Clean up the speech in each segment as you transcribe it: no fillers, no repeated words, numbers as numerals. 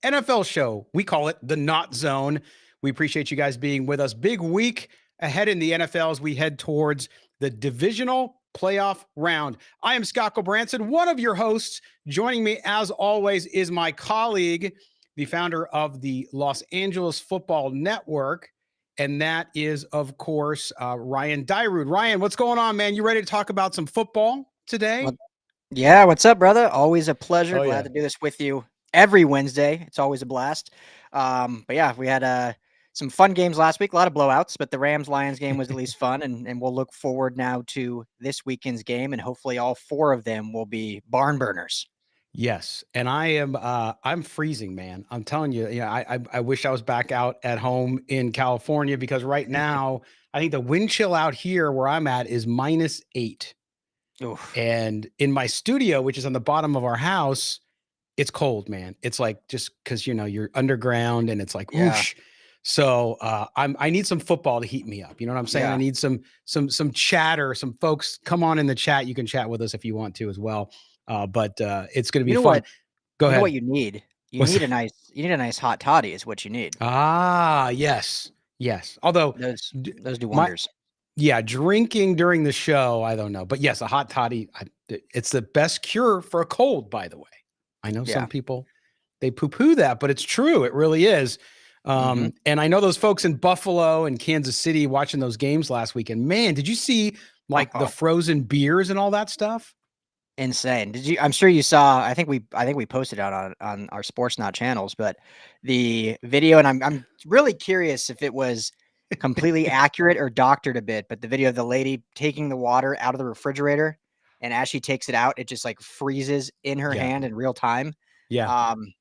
NFL show. We call it the Not Zone. We appreciate you guys being with us. Big week ahead in the NFL as we head towards the divisional playoff round. I am Scott Gulbransen, one of your hosts. Joining me, as always, is my colleague, the founder of the Los Angeles Football Network, and that is, of course, Ryan Dyrud. Ryan, what's going on, man? You ready to talk about some football today? Yeah, what's up, brother? Always a pleasure. Oh, Glad yeah. to do this with you every Wednesday. It's always a blast. But yeah, we had some fun games last week, a lot of blowouts, but the Rams-Lions game was at least fun, and we'll look forward now to this weekend's game, and hopefully all four of them will be barn burners. Yes, and I'm freezing, man. I'm telling you, I wish I was back out at home in California because right now I think the wind chill out here where I'm at is -8. Oof. And in my studio, which is on the bottom of our house, it's cold, man. It's like just because you're underground and it's like Yeah, whoosh. So I need some football to heat me up. You know what I'm saying? I yeah. need some chatter, some folks come on in the chat. You can chat with us if you want to as well. But it's gonna be You know fun. what? Go You know ahead. what you need? You What's need that? a nice hot toddy is what you need. Yes. Yes. Although Those d those do my wonders. yeah, drinking during the show, I don't know. But yes, a hot toddy, it's the best cure for a cold, by the way. I know some Yeah. people, they poo-poo that, but it's true. It really is. Mm-hmm. And I know those folks in Buffalo and Kansas City watching those games last weekend. Man, did you see like the frozen beers and all that stuff? Insane. I'm sure you saw, I think we posted out on our Sportsnaut channels, but the video, and I'm really curious if it was completely accurate or doctored a bit, but the video of the lady taking the water out of the refrigerator, and as she takes it out, it just like freezes in her Yeah. hand in real time. Yeah. Um,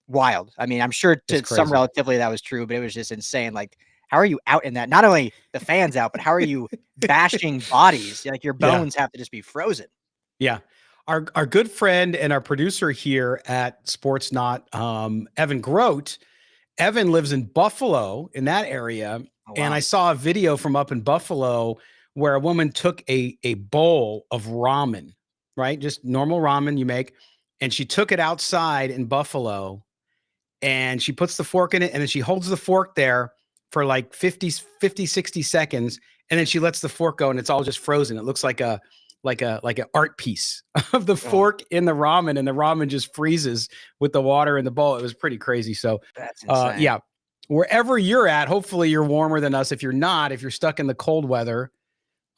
Wild. I mean, I'm sure It's to some crazy. relatively that was true, but it was just insane. Like, how are you out in that? Not only the fans out, but how are you bashing bodies? Like your Yeah. bones have to just be frozen. Yeah. Our good friend and our producer here at Sportsnaut, Evan Grote. Evan lives in Buffalo in that area. Oh And wow. I saw a video from up in Buffalo where a woman took a bowl of ramen, right? Just normal ramen you make. And she took it outside in Buffalo and she puts the fork in it and then she holds the fork there for like 60 seconds. And then she lets the fork go and it's all just frozen. It looks like an art piece of the Oh, fork in the ramen, and the ramen just freezes with the water in the bowl. It was pretty crazy. So, that's insane. yeah, wherever you're at, hopefully you're warmer than us. If you're not, if you're stuck in the cold weather,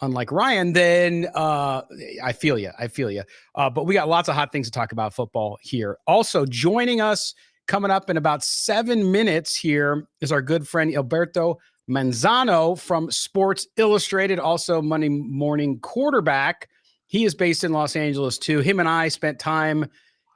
unlike Ryan, then I feel you. I feel you. But we got lots of hot things to talk about football here. Also joining us coming up in about 7 minutes here is our good friend Gilberto Manzano from Sports Illustrated, also Monday Morning Quarterback. He is based in Los Angeles too. Him and I spent time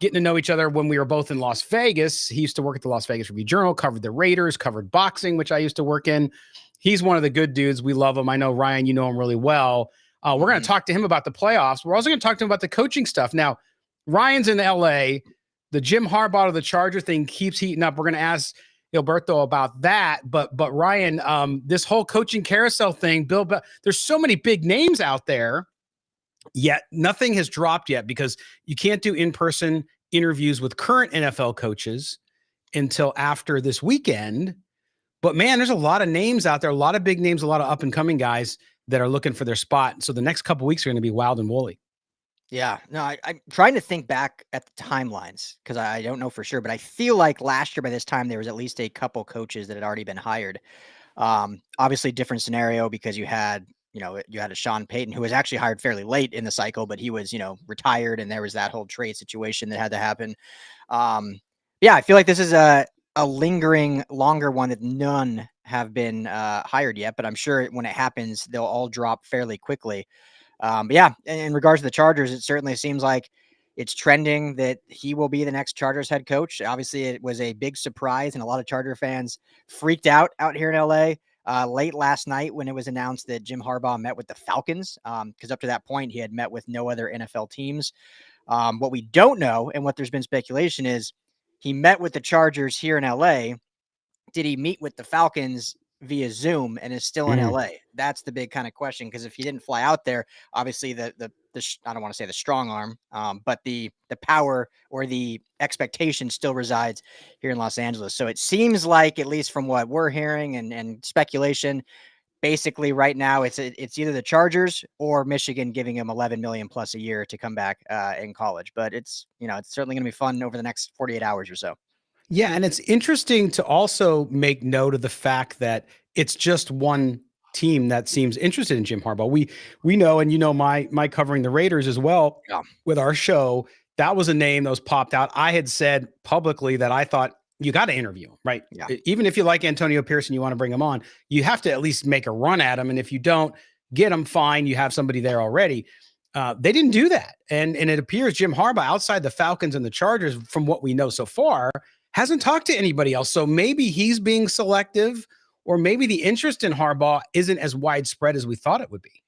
getting to know each other when we were both in Las Vegas. He used to work at the Las Vegas Review-Journal, covered the Raiders, covered boxing, which I used to work in. He's one of the good dudes. We love him. I know, Ryan, you know him really well. We're going to talk to him about the playoffs. We're also going to talk to him about the coaching stuff. Now, Ryan's in LA. The Jim Harbaugh of the Charger thing keeps heating up. We're going to ask Gilberto about that. But Ryan, this whole coaching carousel thing, there's so many big names out there, yet nothing has dropped yet because you can't do in-person interviews with current NFL coaches until after this weekend. But man, there's a lot of names out there, a lot of big names, a lot of up and coming guys that are looking for their spot. So the next couple of weeks are going to be wild and woolly. Yeah, no, I'm trying to think back at the timelines because I don't know for sure, but I feel like last year by this time there was at least a couple coaches that had already been hired. Obviously, different scenario because you had a Sean Payton who was actually hired fairly late in the cycle, but he was retired, and there was that whole trade situation that had to happen. Yeah, I feel like this is a lingering, longer one that none have been hired yet, but I'm sure when it happens, they'll all drop fairly quickly. But yeah, in regards to the Chargers, it certainly seems like it's trending that he will be the next Chargers head coach. Obviously, it was a big surprise, and a lot of Charger fans freaked out here in LA late last night when it was announced that Jim Harbaugh met with the Falcons. Because up to that point, he had met with no other NFL teams. What we don't know, and what there's been speculation is, he met with the Chargers here in LA. Did he meet with the Falcons via Zoom and is still in LA? That's the big kind of question, because if he didn't fly out there, obviously the I don't want to say the strong arm, but the power or the expectation still resides here in Los Angeles. So it seems like, at least from what we're hearing and speculation, basically right now it's either the Chargers or Michigan giving him 11 million plus a year to come back in college. But it's certainly going to be fun over the next 48 hours or so. Yeah, and it's interesting to also make note of the fact that it's just one team that seems interested in Jim Harbaugh. We know, and my covering the Raiders as well. Yeah. With our show, that was a name that was popped out. I had said publicly that I thought you got to interview him, right? Yeah. Even if you like Antonio Pierce and you want to bring him on, you have to at least make a run at him. And if you don't get him, fine, you have somebody there already. They didn't do that, and it appears Jim Harbaugh, outside the Falcons and the Chargers, from what we know so far, hasn't talked to anybody else. So maybe he's being selective, or maybe the interest in Harbaugh isn't as widespread as we thought it would be.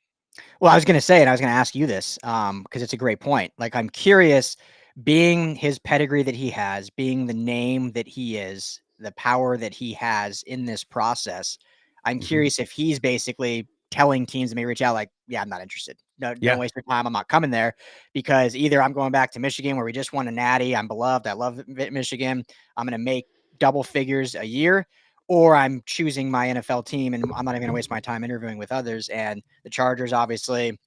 Well, I was going to say, and I was going to ask you this, because it's a great point. Like, I'm curious, being his pedigree that he has, being the name that he is, the power that he has in this process, I'm curious if he's basically telling teams that may reach out, like, yeah, I'm not interested. No, don't waste your time. I'm not coming there, because either I'm going back to Michigan where we just won a natty. I'm beloved. I love Michigan. I'm going to make double figures a year, or I'm choosing my NFL team and I'm not even going to waste my time interviewing with others. And the Chargers, obviously,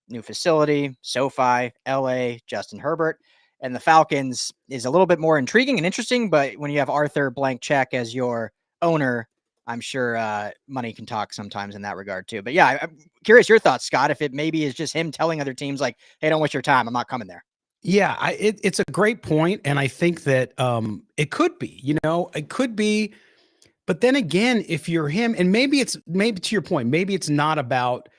new facility, SoFi, LA, Justin Herbert. And the Falcons is a little bit more intriguing and interesting, but when you have Arthur Blank Check as your owner, I'm sure money can talk sometimes in that regard too. But yeah, I'm curious your thoughts, Scott, if it maybe is just him telling other teams like, hey, don't waste your time. I'm not coming there. Yeah, it's a great point, and I think that it could be, it could be. But then again, if you're him, and maybe to your point, maybe it's not about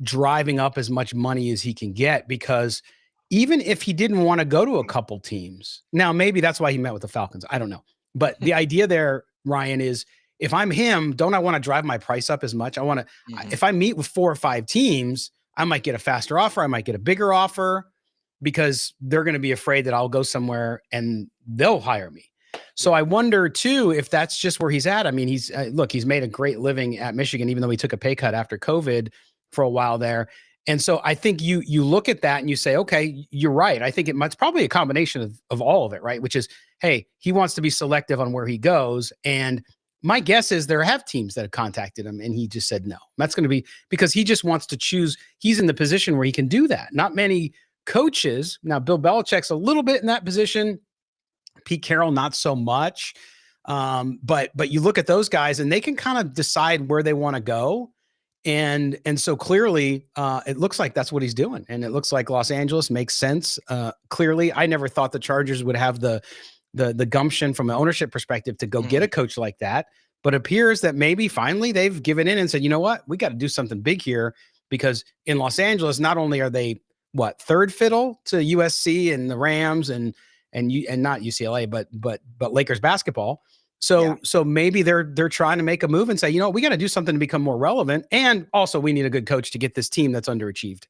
driving up as much money as he can get, because even if he didn't want to go to a couple teams, now maybe that's why he met with the Falcons. I don't know. But the idea there, Ryan, is if I'm him, don't I want to drive my price up as much? I want to, if I meet with 4 or 5 teams, I might get a faster offer. I might get a bigger offer, because they're going to be afraid that I'll go somewhere and they'll hire me. So I wonder too, if that's just where he's at. I mean, he's made a great living at Michigan, even though he took a pay cut after COVID for a while there. And so I think you look at that and you say, okay, you're right. I think it's probably a combination of all of it, right? Which is, hey, he wants to be selective on where he goes. And my guess is there have teams that have contacted him and he just said no. That's going to be because he just wants to choose. He's in the position where he can do that. Not many coaches. Now, Bill Belichick's a little bit in that position. Pete Carroll, not so much. But you look at those guys and they can kind of decide where they want to go. And so clearly it looks like that's what he's doing. And it looks like Los Angeles makes sense. Clearly, I never thought the Chargers would have the gumption from an ownership perspective to go get a coach like that. But it appears that maybe finally they've given in and said, you know what, we got to do something big here, because in Los Angeles, not only are they third fiddle to USC and the Rams and not UCLA, but Lakers basketball. So maybe they're trying to make a move and say, we got to do something to become more relevant. And also we need a good coach to get this team that's underachieved.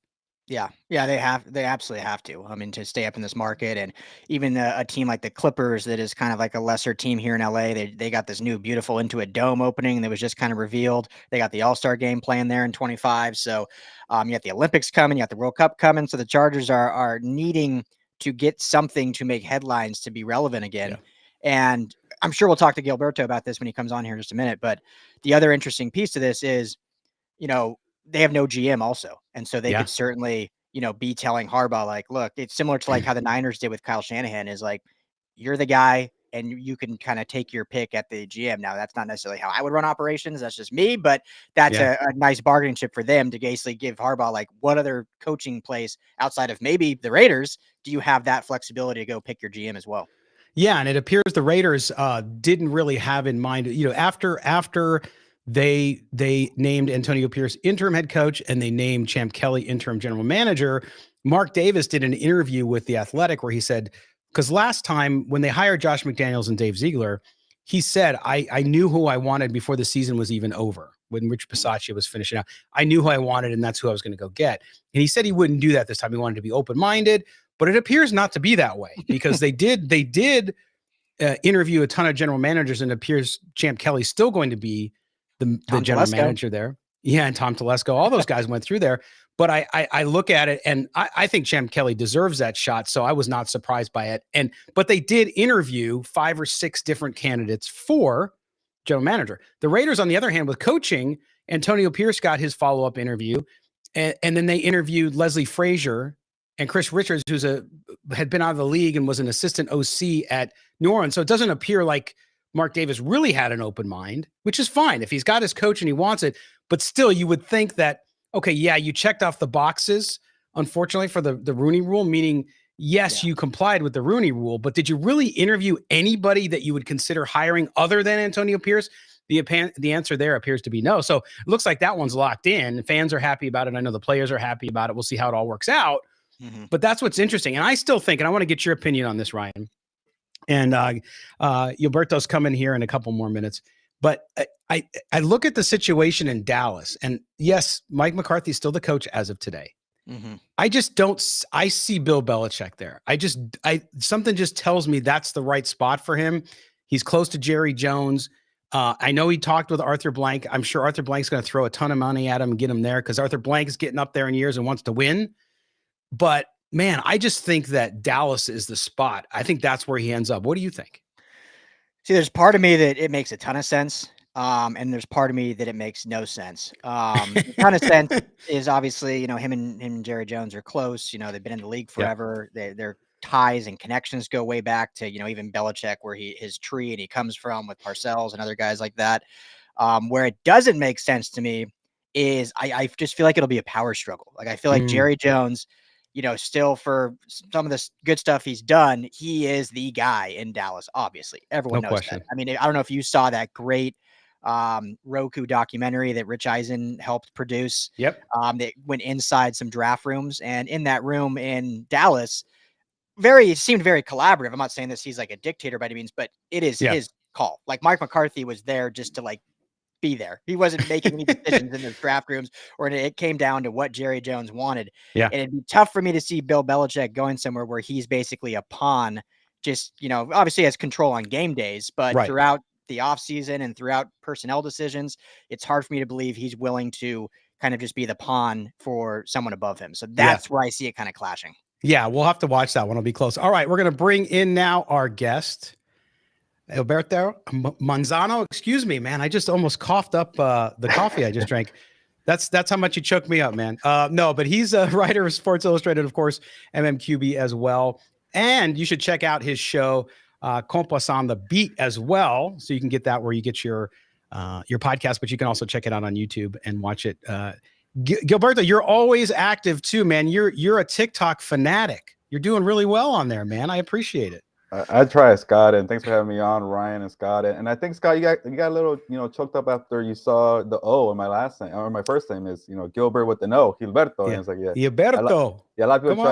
Yeah, they absolutely have to. I mean, to stay up in this market. And even a team like the Clippers, that is kind of like a lesser team here in LA. They got this new beautiful Intuit Dome opening that was just kind of revealed. They got the All-Star game playing there in 25. So you got the Olympics coming, you got the World Cup coming. So the Chargers are needing to get something to make headlines to be relevant again. Yeah. And I'm sure we'll talk to Gilberto about this when he comes on here in just a minute. But the other interesting piece to this is, they have no GM also. And so they could certainly, be telling Harbaugh, like, look, it's similar to like how the Niners did with Kyle Shanahan, is like, you're the guy and you can kind of take your pick at the GM. Now, that's not necessarily how I would run operations. That's just me, but that's a nice bargaining chip for them to basically give Harbaugh, like, what other coaching place outside of maybe the Raiders do you have that flexibility to go pick your GM as well? Yeah. And it appears the Raiders didn't really have in mind, after they named Antonio Pierce interim head coach and they named Champ Kelly interim general manager, Mark Davis did an interview with The Athletic where he said, because last time when they hired Josh McDaniels and Dave Ziegler, he said, I knew who I wanted before the season was even over. When Rich Bisaccia was finishing out, I knew who I wanted, and that's who I was going to go get. And he said he wouldn't do that this time. He wanted to be open-minded, but it appears not to be that way, because they did interview a ton of general managers, and it appears Champ Kelly's still going to be the general manager there. Yeah, and Tom Telesco, all those guys went through there. But I look at it, and I think Champ Kelly deserves that shot. So I was not surprised by it. But they did interview 5 or 6 different candidates for general manager. The Raiders, on the other hand, with coaching, Antonio Pierce got his follow-up interview. And then they interviewed Leslie Frazier and Chris Richards, had been out of the league and was an assistant OC at New Orleans. So it doesn't appear like Mark Davis really had an open mind, which is fine if he's got his coach and he wants it. But still, you would think that, okay, yeah, you checked off the boxes, unfortunately, for the Rooney Rule, meaning, yes, you complied with the Rooney Rule, but did you really interview anybody that you would consider hiring other than Antonio Pierce? The answer there appears to be no. So it looks like that one's locked in. Fans are happy about it. I know the players are happy about it. We'll see how it all works out. But that's what's interesting. And I still think, and I want to get your opinion on this, Ryan, and Gilberto's coming here in a couple more minutes. But I look at the situation in Dallas, and yes, Mike McCarthy's still the coach as of today. I just don't. I see Bill Belichick there. Something just tells me that's the right spot for him. He's close to Jerry Jones. I know he talked with Arthur Blank. I'm sure Arthur Blank's going to throw a ton of money at him and get him there because Arthur Blank is getting up there in years and wants to win. But man, I just think that Dallas is the spot. I think that's where he ends up. What do you think? See, there's part of me that it makes a ton of sense. And there's part of me that it makes no sense. A ton of sense is obviously, him and Jerry Jones are close. They've been in the league forever. Their ties and connections go way back to, even Belichick, where his tree and he comes from with Parcells and other guys like that. Where it doesn't make sense to me is I just feel like it'll be a power struggle. Like I feel like Jerry Jones, still for some of this good stuff he's done, he is the guy in Dallas. Obviously, everyone knows that. I mean, I don't know if you saw that great Roku documentary that Rich Eisen helped produce. Yep. That went inside some draft rooms, and in that room in Dallas, seemed very collaborative. I'm not saying this he's like a dictator by any means, but it is his call. Like Mike McCarthy was there just to be there. He wasn't making any decisions in the draft rooms, or it came down to what Jerry Jones wanted. Yeah. And it'd be tough for me to see Bill Belichick going somewhere where he's basically a pawn, just, obviously has control on game days, but throughout the offseason and throughout personnel decisions, it's hard for me to believe he's willing to kind of just be the pawn for someone above him. So that's where I see it kind of clashing. Yeah, we'll have to watch that one. It'll be close. All right, we're going to bring in now our guest, Gilberto Manzano. Excuse me, man. I just almost coughed up the coffee I just drank. That's how much you choked me up, man. No, but he's a writer of Sports Illustrated, of course, MMQB as well. And you should check out his show, Compass on the Beat, as well. So you can get that where you get your podcast, but you can also check it out on YouTube and watch it. Gilberto, you're always active too, man. You're a TikTok fanatic. You're doing really well on there, man. I appreciate it. I try, Scott, and thanks for having me on, Ryan and Scott. And I think, Scott, you got a little, choked up after you saw the O in my last name, or my first name is, Gilbert with the no, Gilberto. Yeah. And it's like, Gilberto. A lot of people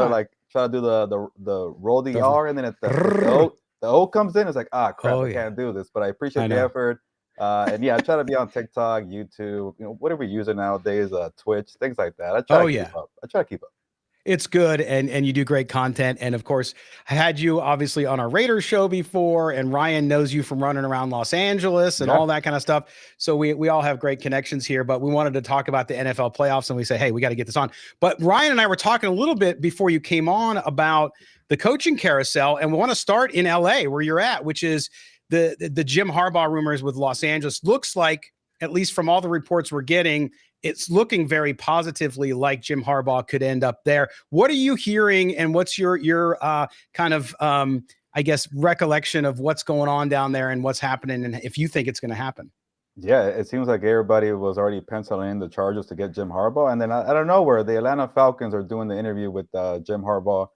try to do the roll the R, and then at the O comes in. It's like, crap, I can't do this. But I appreciate the effort. And I try to be on TikTok, YouTube, whatever you use it nowadays, Twitch, things like that. I try to keep up. It's good, and you do great content. And of course, I had you obviously on our Raiders show before, and Ryan knows you from running around Los Angeles and all that kind of stuff. So we all have great connections here, but we wanted to talk about the NFL playoffs, and we say, hey, we got to get this on. But Ryan and I were talking a little bit before you came on about the coaching carousel, and we want to start in LA where you're at, which is the Jim Harbaugh rumors with Los Angeles. Looks like, at least from all the reports we're getting, it's looking very positively like Jim Harbaugh could end up there. What are you hearing, and what's your kind of, I guess, recollection of what's going on down there and what's happening, and if you think it's going to happen? Yeah, it seems like everybody was already penciling in the Chargers to get Jim Harbaugh. And then I don't know where the Atlanta Falcons are doing the interview with Jim Harbaugh,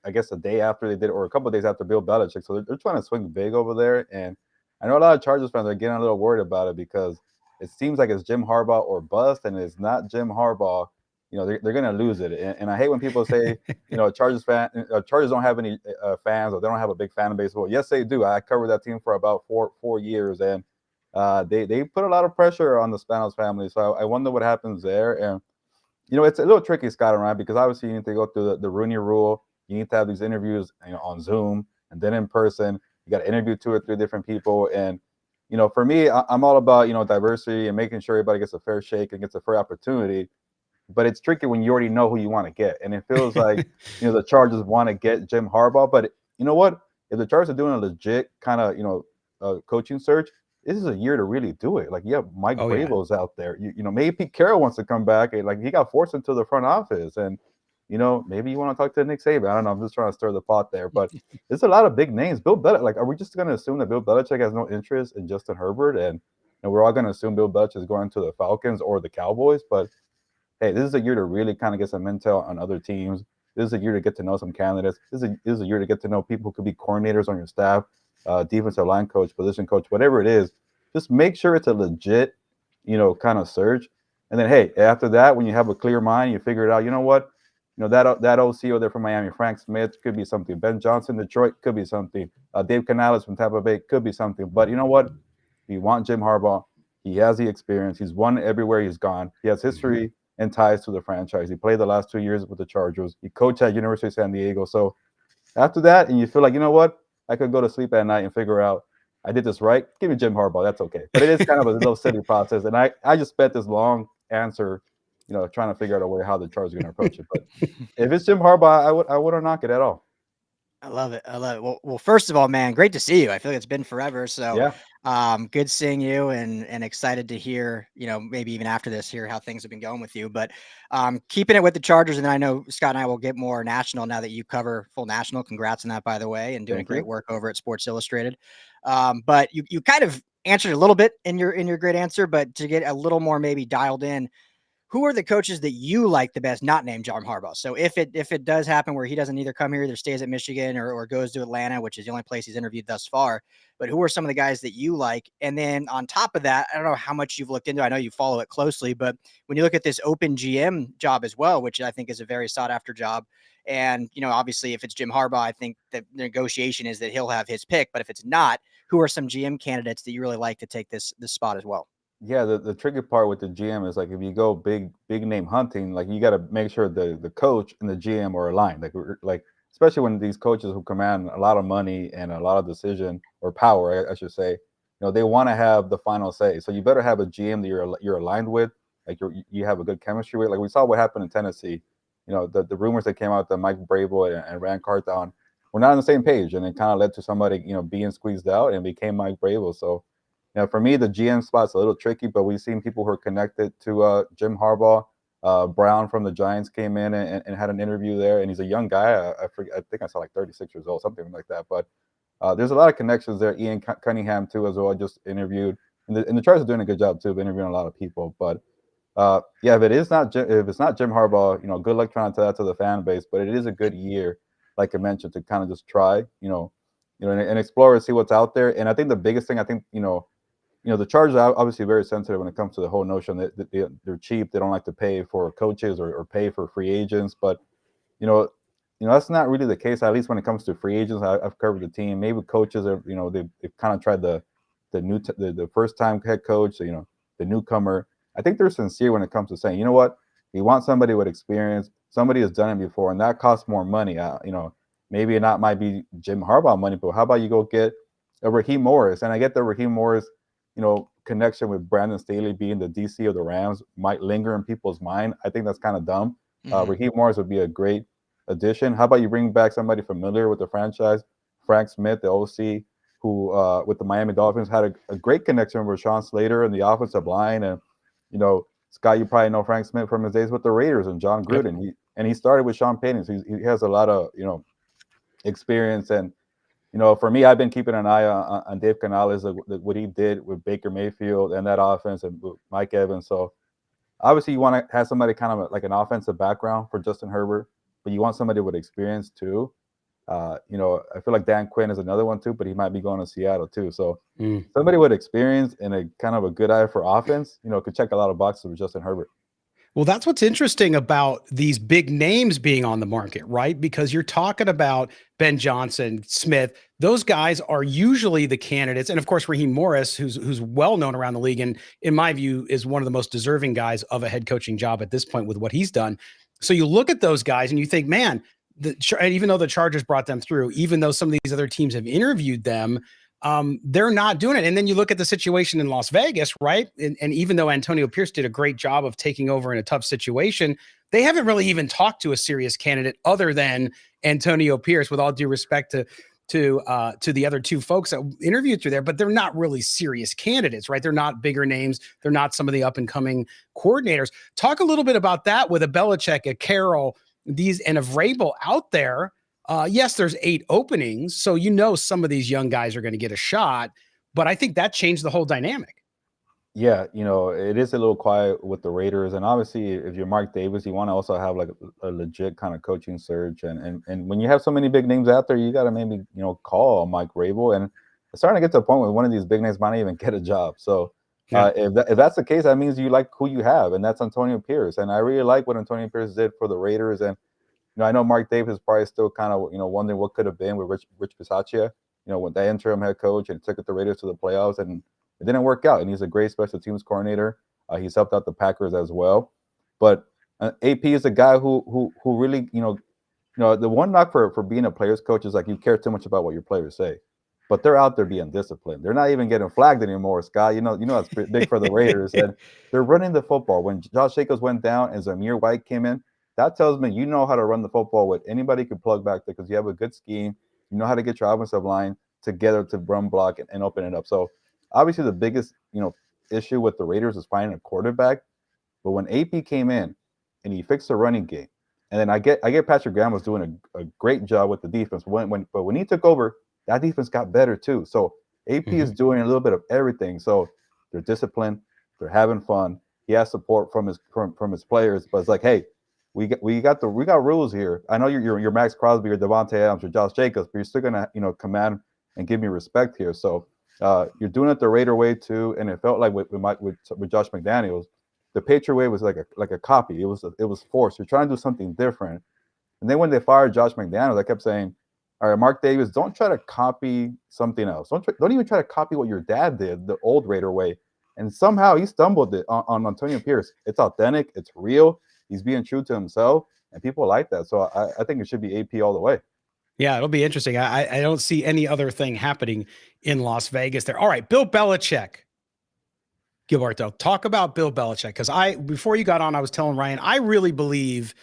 I guess a day after they did, or a couple of days after Bill Belichick. So they're trying to swing big over there. And I know a lot of Chargers fans are getting a little worried about it because it seems like it's Jim Harbaugh or bust, and it's not Jim Harbaugh. They're going to lose it. And I hate when people say, Chargers don't have any fans, or they don't have a big fan base. Well, yes, they do. I covered that team for about four years, and they put a lot of pressure on the Spanos family. So I wonder what happens there. And it's a little tricky, Scott and Ryan, because obviously you need to go through the Rooney Rule. You need to have these interviews, on Zoom and then in person. You got to interview 2 or 3 different people. And for me, I'm all about, diversity and making sure everybody gets a fair shake and gets a fair opportunity. but it's tricky when you already know who you want to get. And it feels like, the Chargers want to get Jim Harbaugh, but you know what? If the Chargers are doing a legit kind of, coaching search, this is a year to really do it. Like, you have Mike Vrabel's out there. Maybe Pete Carroll wants to come back. And, like, he got forced into the front office. And, maybe you want to talk to Nick Saban. I don't know. I'm just trying to stir the pot there. But there's a lot of big names. Bill Belichick. Like, are we just going to assume that Bill Belichick has no interest in Justin Herbert? And we're all going to assume Bill Belichick is going to the Falcons or the Cowboys. But, hey, this is a year to really kind of get some intel on other teams. This is a year to get to know some candidates. This is a year to get to know people who could be coordinators on your staff, defensive line coach, position coach, whatever it is. Just make sure it's a legit, kind of search. And then, hey, after that, when you have a clear mind, you figure it out. You know what? That OC over there from Miami, Frank Smith, could be something. Ben Johnson, Detroit, could be something. Dave Canales from Tampa Bay, could be something. But you know what? You want Jim Harbaugh. He has the experience. He's won everywhere he's gone. He has history and ties to the franchise. He played the last 2 years with the Chargers. He coached at University of San Diego. So after that, and you feel like, you know what? I could go to sleep at night and figure out I did this right. Give me Jim Harbaugh. That's okay. But it is kind of a little silly process. And I just spent this long answer, trying to figure out a way how the Chargers are going to approach it. But if it's Jim Harbaugh, I wouldn't knock it at all. I love it. Well, first of all, man, great to see you. I feel like it's been forever. So yeah. Good seeing you and excited to hear, maybe even after this, hear how things have been going with you. But keeping it with the Chargers, and then I know Scott and I will get more national now that you cover full national. Congrats on that, by the way, and doing great work over at Sports Illustrated. But you kind of answered a little bit in your great answer, but to get a little more maybe dialed in, who are the coaches that you like the best, not named John Harbaugh? So if it does happen where he doesn't either come here, either stays at Michigan or goes to Atlanta, which is the only place he's interviewed thus far, but who are some of the guys that you like? And then on top of that, I don't know how much you've looked into. I know you follow it closely, but when you look at this open GM job as well, which I think is a very sought after job, and, obviously if it's Jim Harbaugh, I think the negotiation is that he'll have his pick, but if it's not, who are some GM candidates that you really like to take this spot as well? Yeah, the tricky part with the GM is, like, if you go big name hunting, like, you got to make sure the coach and the GM are aligned. Like especially when these coaches who command a lot of money and a lot of decision or power, I should say, they want to have the final say. So you better have a GM that you're aligned with, like you have a good chemistry with. Like we saw what happened in Tennessee. The rumors that came out that Mike Vrabel and Rand Carthon were not on the same page, and it kind of led to somebody being squeezed out and became Mike Vrabel. So. For me, the GM spot's a little tricky, but we've seen people who are connected to Jim Harbaugh. Brown from the Giants came in and had an interview there, and he's a young guy. I think I saw like 36 years old, something like that. But there's a lot of connections there. Ian Cunningham too, as well. I just interviewed, and the Chargers are doing a good job too of interviewing a lot of people. But if it's not Jim Harbaugh, good luck trying to tell that to the fan base. But it is a good year, like I mentioned, to kind of just try, and explore and see what's out there. And I think the biggest thing, the Chargers are obviously very sensitive when it comes to the whole notion that they're cheap. They don't like to pay for coaches or pay for free agents. But, that's not really the case, at least when it comes to free agents. I've covered the team. Maybe coaches are, they've kind of tried the first-time head coach, the newcomer. I think they're sincere when it comes to saying, you know what, we want somebody with experience. Somebody has done it before, and that costs more money. Maybe it not might be Jim Harbaugh money, but how about you go get a Raheem Morris? And I get the Raheem Morris connection with Brandon Staley being the DC of the Rams might linger in people's mind. I think that's kind of dumb. Raheem Morris would be a great addition. How about you bring back somebody familiar with the franchise, Frank Smith, the OC, who with the Miami Dolphins had a great connection with Rashawn Slater and the offensive line. And, Scott, you probably know Frank Smith from his days with the Raiders and John Gruden. Yep. He started with Sean Payton, so he has a lot of, experience. And, for me, I've been keeping an eye on Dave Canales, what he did with Baker Mayfield and that offense and with Mike Evans. So obviously you want to have somebody kind of like an offensive background for Justin Herbert, but you want somebody with experience too. I feel like Dan Quinn is another one too, but he might be going to Seattle too. So somebody with experience and a kind of a good eye for offense, could check a lot of boxes with Justin Herbert. Well, that's what's interesting about these big names being on the market, right? Because you're talking about Ben Johnson, Smith. Those guys are usually the candidates. And of course, Raheem Morris, who's well known around the league, and in my view, is one of the most deserving guys of a head coaching job at this point with what he's done. So you look at those guys and you think, man, even though the Chargers brought them through, even though some of these other teams have interviewed them, they're not doing it. And then you look at the situation in Las Vegas, right? And even though Antonio Pierce did a great job of taking over in a tough situation, they haven't really even talked to a serious candidate other than Antonio Pierce, with all due respect to the other two folks that interviewed through there, but they're not really serious candidates, right? They're not bigger names. They're not some of the up and coming coordinators. Talk a little bit about that with a Belichick, a Carroll, these, and a Vrabel out there. Yes, there's 8 openings, so some of these young guys are going to get a shot, but I think that changed the whole dynamic. Yeah, it is a little quiet with the Raiders, and obviously, if you're Mark Davis, you want to also have like a legit kind of coaching search, and when you have so many big names out there, you got to maybe call Mike Vrabel, and it's starting to get to a point where one of these big names might not even get a job. So if that's the case, that means you like who you have, and that's Antonio Pierce, and I really like what Antonio Pierce did for the Raiders, and I know Mark Davis is probably still kind of wondering what could have been with Rich Bisaccia, with that interim head coach, and took the Raiders to the playoffs, and it didn't work out, and he's a great special teams coordinator. He's helped out the Packers as well. But AP is a guy who really, the one knock for being a player's coach is like you care too much about what your players say. But they're out there being disciplined. They're not even getting flagged anymore, Scott. That's big for the Raiders. And they're running the football. When Josh Jacobs went down and Zamir White came in, that tells me you know how to run the football with anybody can plug back there because you have a good scheme. You know how to get your offensive line together to run block and open it up. So obviously the biggest, issue with the Raiders is finding a quarterback. But when AP came in and he fixed the running game, and then I get Patrick Graham was doing a great job with the defense. But when he took over, that defense got better too. So AP is doing a little bit of everything. So they're disciplined, they're having fun. He has support from his players, but it's like, hey, we got rules here. I know you're Max Crosby or Devontae Adams or Josh Jacobs, but you're still gonna command and give me respect here. So you're doing it the Raider way too, and it felt like with Josh McDaniels, the Patriot way was like a copy. It was forced. You're trying to do something different. And then when they fired Josh McDaniels, I kept saying, all right, Mark Davis, don't try to copy something else. Don't even try to copy what your dad did, the old Raider way. And somehow he stumbled it on Antonio Pierce. It's authentic. It's real. He's being true to himself, and people like that. So I think it should be AP all the way. Yeah, it'll be interesting. I don't see any other thing happening in Las Vegas there. All right, Bill Belichick. Gilberto, talk about Bill Belichick, because before you got on, I was telling Ryan, I really believe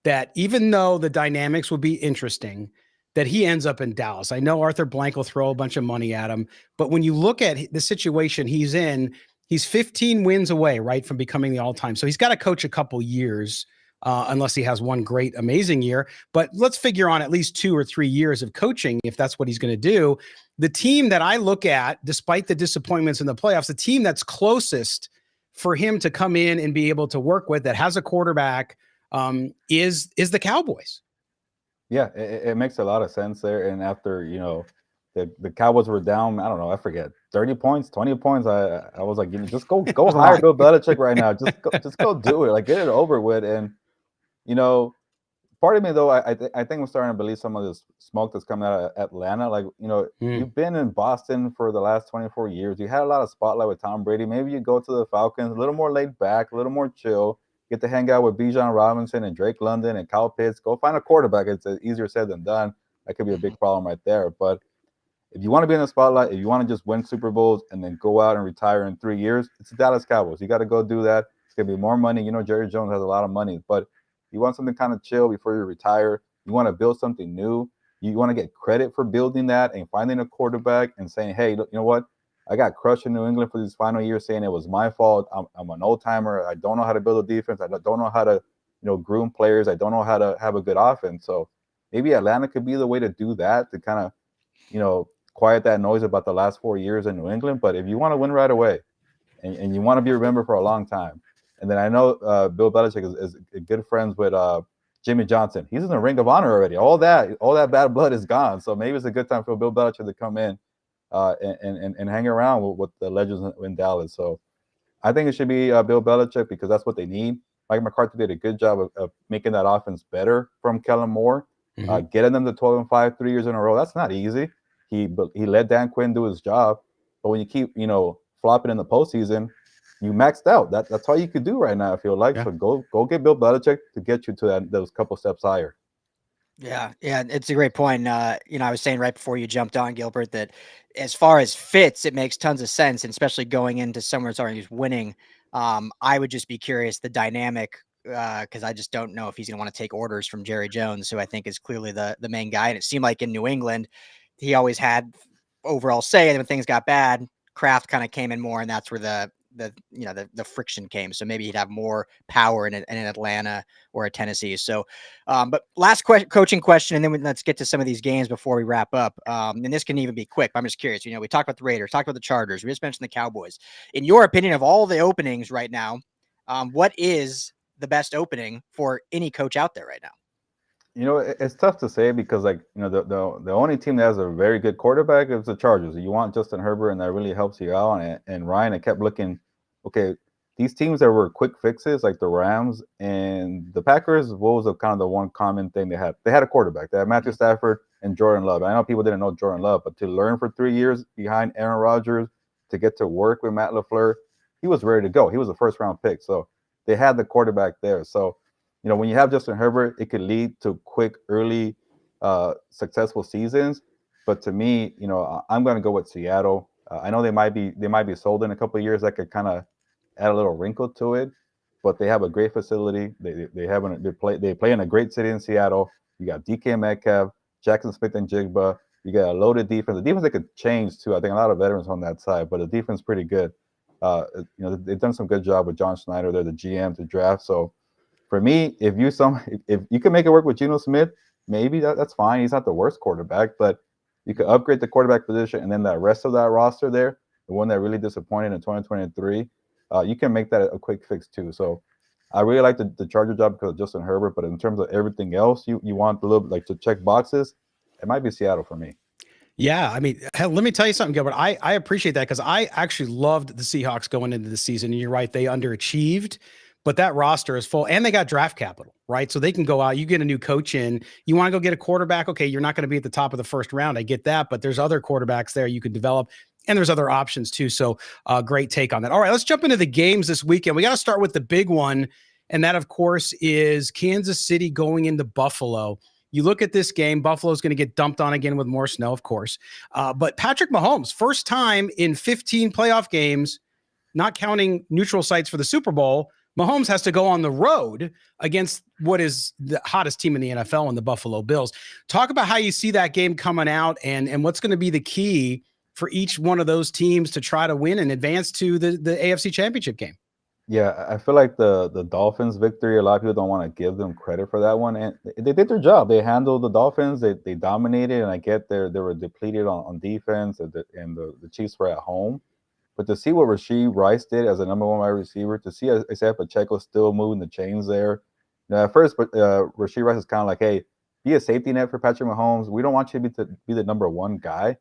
that even though the dynamics will be interesting, that he ends up in Dallas. I know Arthur Blank will throw a bunch of money at him, but when you look at the situation he's in, he's 15 wins away, right, from becoming the all-time. So he's got to coach a couple years, unless he has one great, amazing year. But let's figure on at least 2 or 3 years of coaching, if that's what he's going to do. The team that I look at, despite the disappointments in the playoffs, the team that's closest for him to come in and be able to work with, that has a quarterback, is the Cowboys. Yeah, it makes a lot of sense there. And after, the Cowboys were down, I don't know, I forget, 30 points, 20 points. I was like, just go hire Bill Belichick right now. Just go do it. Like, get it over with. And, part of me, though, I think I'm starting to believe some of this smoke that's coming out of Atlanta. Like, you've been in Boston for the last 24 years. You had a lot of spotlight with Tom Brady. Maybe you go to the Falcons, a little more laid back, a little more chill. Get to hang out with Bijan Robinson and Drake London and Kyle Pitts. Go find a quarterback. It's easier said than done. That could be a big problem right there. But if you want to be in the spotlight, if you want to just win Super Bowls and then go out and retire in 3 years, it's the Dallas Cowboys. You got to go do that. It's going to be more money. Jerry Jones has a lot of money, but you want something kind of chill before you retire. You want to build something new. You want to get credit for building that and finding a quarterback and saying, hey, look, you know what? I got crushed in New England for these final years, saying it was my fault. I'm an old timer. I don't know how to build a defense. I don't know how to, groom players. I don't know how to have a good offense. So maybe Atlanta could be the way to do that, to kind of, quiet that noise about the last 4 years in New England. But if you want to win right away and you want to be remembered for a long time, and then I know Bill Belichick is good friends with Jimmy Johnson. He's in the Ring of Honor already. All that bad blood is gone. So maybe it's a good time for Bill Belichick to come in and hang around with the legends in Dallas. So I think it should be Bill Belichick, because that's what they need. Mike McCarthy did a good job of making that offense better from Kellen Moore, getting them to 12-5 3 years in a row. That's not easy. He let Dan Quinn do his job, but when you keep flopping in the postseason, you maxed out. That's all you could do right now, I feel like. Yeah. So go get Bill Belichick to get you to those couple steps higher. Yeah, it's a great point. I was saying right before you jumped on, Gilbert, that as far as fits, it makes tons of sense, and especially going into somewhere that's already winning. I would just be curious the dynamic because I just don't know if he's going to want to take orders from Jerry Jones, who I think is clearly the main guy. And it seemed like in New England, he always had overall say, and when things got bad, Kraft kind of came in more, and that's where the friction came. So maybe he'd have more power in Atlanta or a Tennessee. So but last coaching question, and then let's get to some of these games before we wrap up. And this can even be quick. I'm just curious. We talked about the Raiders, talked about the Chargers. We just mentioned the Cowboys. In your opinion, of all the openings right now, what is the best opening for any coach out there right now? It's tough to say because, like, the only team that has a very good quarterback is the Chargers. You want Justin Herbert, and that really helps you out. And Ryan, I kept looking, okay, these teams that were quick fixes, like the Rams and the Packers, what was kind of the one common thing they had? They had a quarterback. They had Matthew Stafford and Jordan Love. I know people didn't know Jordan Love, but to learn for 3 years behind Aaron Rodgers, to get to work with Matt LaFleur, he was ready to go. He was a first-round pick. So they had the quarterback there. So when you have Justin Herbert, it could lead to quick, early, successful seasons. But to me, I'm going to go with Seattle. I know they might be sold in a couple of years. That could kind of add a little wrinkle to it. But they have a great facility. They play in a great city in Seattle. You got DK Metcalf, Jackson Smith and Jigba. You got a loaded defense. The defense, they could change too. I think a lot of veterans on that side, but the defense is pretty good. They've done some good job with John Schneider. They're the GM to draft. So for me, if you can make it work with Geno Smith, maybe that's fine. He's not the worst quarterback, but you could upgrade the quarterback position, and then the rest of that roster there, the one that really disappointed in 2023, you can make that a quick fix too. So I really like the Charger job because of Justin Herbert, but in terms of everything else, you want a little like to check boxes, it might be Seattle for me. Yeah, I mean, hell, let me tell you something, Gilbert. I appreciate that because I actually loved the Seahawks going into the season. And you're right, they underachieved, but that roster is full and they got draft capital, right? So they can go out, you get a new coach in, you want to go get a quarterback. Okay, you're not going to be at the top of the first round. I get that, but there's other quarterbacks there you could develop. And there's other options too. So great take on that. All right, let's jump into the games this weekend. We got to start with the big one. And that, of course, is Kansas City going into Buffalo. You look at this game, Buffalo's going to get dumped on again with more snow, of course. But Patrick Mahomes, first time in 15 playoff games, not counting neutral sites for the Super Bowl, Mahomes has to go on the road against what is the hottest team in the NFL in the Buffalo Bills. Talk about how you see that game coming out and what's going to be the key for each one of those teams to try to win and advance to the AFC Championship game. Yeah, I feel like the Dolphins victory, a lot of people don't want to give them credit for that one. And they did their job. They handled the Dolphins. They dominated, and I get they were depleted on defense, and the Chiefs were at home. But to see what Rashee Rice did as a number one wide receiver, to see Isaiah Pacheco still moving the chains there. At first, Rashee Rice is kind of like, hey, be a safety net for Patrick Mahomes. We don't want you to be the number one guy.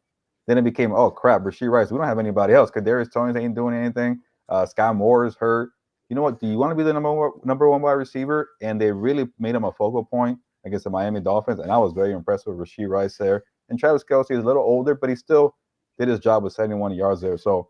Then it became, oh, crap, Rashee Rice. We don't have anybody else. Kadarius Toney ain't doing anything. Sky Moore is hurt. You know what? Do you want to be the number one wide receiver? And they really made him a focal point against the Miami Dolphins. And I was very impressed with Rashee Rice there. And Travis Kelce is a little older, but he still did his job with 71 yards there. So